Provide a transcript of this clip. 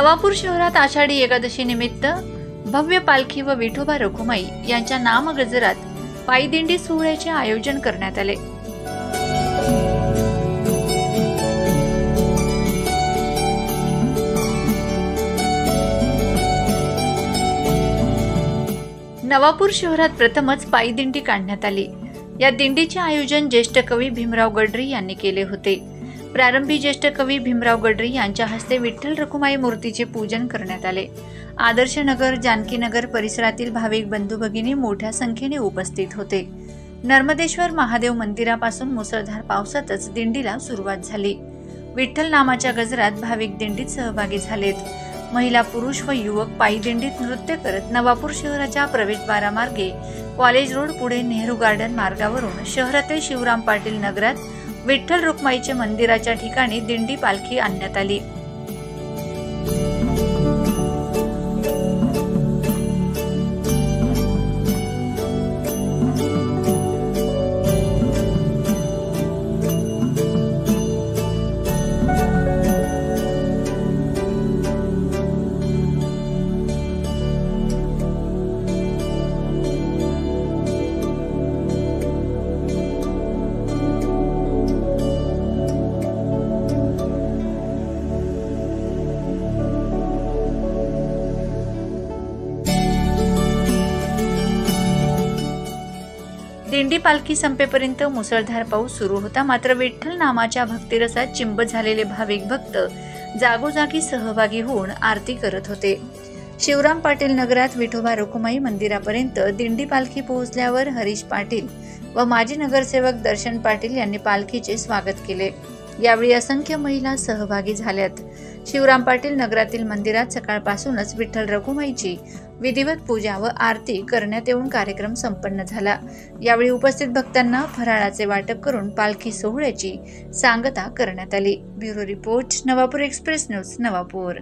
नवापूर शहरात आषाढी एकादशी निमित्त भव्य पालखी व विठोबा रखुमाई यांच्या नामगजरात पायी दिंडी सोहळ्याचे आयोजन करण्यात आले। नवापूर शहरात प्रथमच पायी दिंडी काढण्यात आली। या दिंडीचे आयोजन ज्येष्ठ कवी भीमराव गडरी यांनी केले होते। प्रारंभी ज्येष्ठ कवी भीमराव गडरी यांच्या हस्ते विठ्ठल रखुमाई मूर्तीचे पूजन करण्यात आले। आदर्श नगर, जानकी नगर परिसरातील भाविक बंधू भगिनी मोठ्या संख्येने उपस्थित होते। नर्मदेश्वर महादेव मंदिरापासून मुसळधार पावसातच दिंडीला सुरुवात झाली। विठ्ठल नामाच्या गजरात भाविक दिंडीत सहभागी झालेत। महिला, पुरुष व युवक पायी दिंडीत नृत्य करत नवापूर शहराच्या प्रवेशद्वारामार्गे कॉलेज रोड पुढे नेहरू गार्डन मार्गावरून शहरातील शिवराम पाटील नगरात विठ्ठल रखुमाईचे मंदिराच्या ठिकाणी दिंडी पालखी आणण्यात आली। दिंडी पालखी संपेपर्यंत मुसळधार पाऊस सुरू होता। मात्र विठ्ठल नामाच्या भक्तिरसात चिंब झालेले भाविक भक्त जागोजागी सहभागी होऊन आरती करत होते। शिवराम पाटील नगरात विठोबा रखुमाई मंदिरापर्यंत दिंडी पालखी पोहोचल्यावर हरीश पाटील व माजी नगरसेवक दर्शन पाटील यांनी पालखीचे स्वागत केले। यावेळी असंख्य महिला सहभागी झाल्यात। शिवराम पाटील नगरातील मंदिरात सकाळपासूनच विठ्ठल रखुमाईची विधिवत पूजा व आरती करण्यात येऊन कार्यक्रम संपन्न झाला। यावेळी उपस्थित भक्तांना फराळाचे वाटप करून पालखी सोहळ्याची सांगता करण्यात आली। Bureau report, Navapur express news, Navapur.